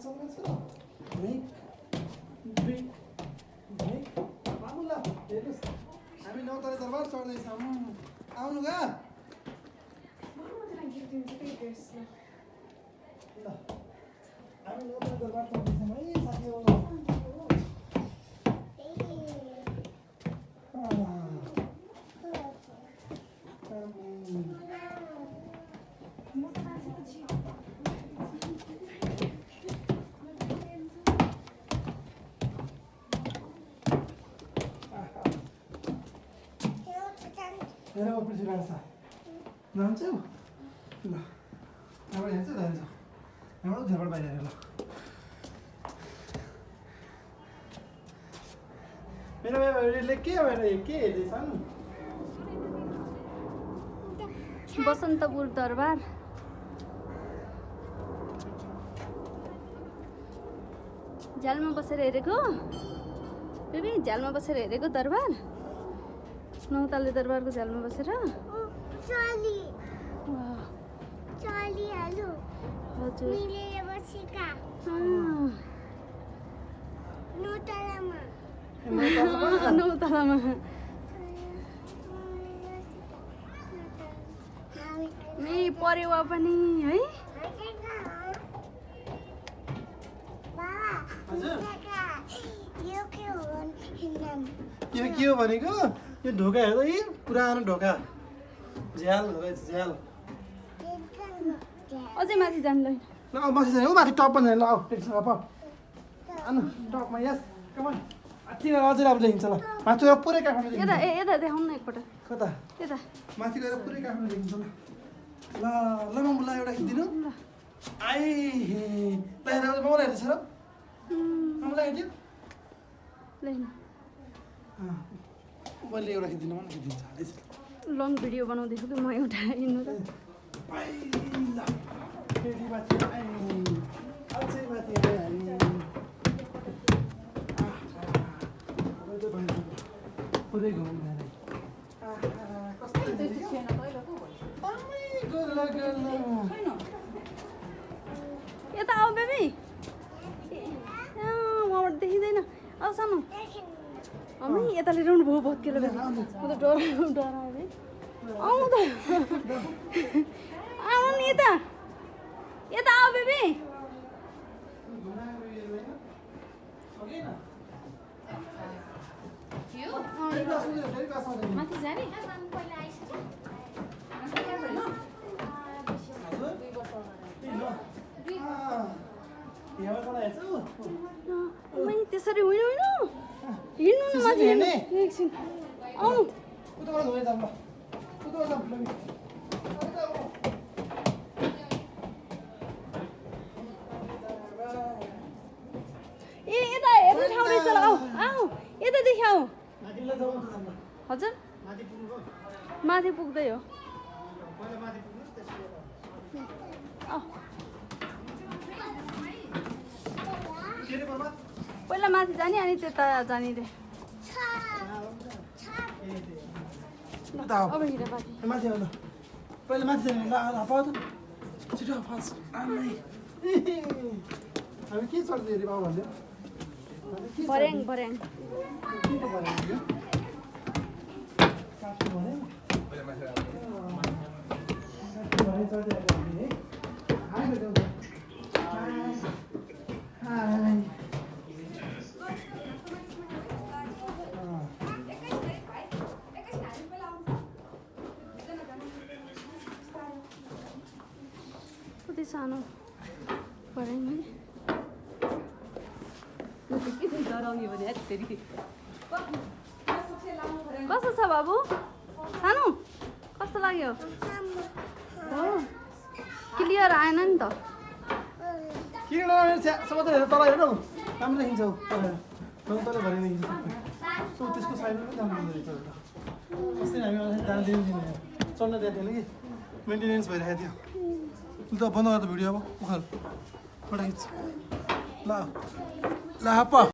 हामी 9 तले दरबार चढ्दैछौँ आउनु गा ल हामी 9 तले दरबार चढ्दैछौँ है साथीहरु Era o principal sa. Não sei. Não. Não vai ser daí. Não vou devar para ele lá. Mira, le के भएर के हेर्दैछन् बसन्तपुर दरबार झ्यालमा बसेर हेरेको बेबी झ्यालमा बसेर हेरेको दरबार 9 तले दरबारको झ्यालमा बसेर चली वाह चली हालु हजुर मिलेर बसेका 9 तलामा 9 तलामा मे परेवा पनि है यो के हो भनेको यो ढोका हेर्दा यी पुरानो ढोका झ्याल रहेछ झ्याल अझै माथि जानु ल ल अब माथि जाने हो माथि टपमा जाने ल आऊ एकछिन अब आउनु टपमा यस कमान तिनीहरू अझै राम्रो देखिन्छ ल माथि गएर पुरै काठमाडौँ यता देखिन्छ यता देखाउनु न एकपल्ट कता यता माथि गएर पुरै काठमाडौँ देखिन्छ ल ल ल मम्मुलाई एउटा खिचिदिनु आइ ल हेर मलाई हेर्दैछ र मम्मुलाई हेरिदियो ल मैले एउटा खिचिदिनु मलाई खिचिदिन्छ लङ भिडियो बनाउँदैछु कि म एउटा हिँड्नु त फेरि माथि अझै माथि पुरै घुम्नु यता आऊ बेबी उहाँबाट देखिँदैन आऊ सानो अम्मी यताले रुनु भयो भत्केर म त डरायो है आउनु त आउनु नि यता यता आऊ बेबी माथि जाने त्यसरी होइन होइन हिँड्नु न माथि एकछिन आउनु ए यता हेर्ने ठाउँ रहेछ ल आऊ आऊ यतादेखि आऊ हजुर माथि पुग्दै हो पहिला माथि जाने अनि त्यता जाने रे अब हिँड माथि माथि आउनु पहिला माथि जाने ल पाउ त छिटो फास्ट हामी के चढ्दै हेरि पाउ भन्यो भर्याङ भर्याङ के त भन्यो काट्नु भने चढ्दै है हाई हाई कति सानो भर्याङ है डराउने भने कस्तो छ बाबु सानो कस्तो लाग्यो हो क्लियर आएन नि त किन सबैले हेर तल हेर्नु राम्रो देखिन्छ तल भरि देखिन्छ त्यसको साइडमा पनि राम्रो रहेछ अस्ति हामी जान दिनु चढ्न दिएको थिएन कि मेन्टेनेन्स भइरहेको थियो ल बन्द गर्दा भिडियो अब उखाल फोटो खिच ल ल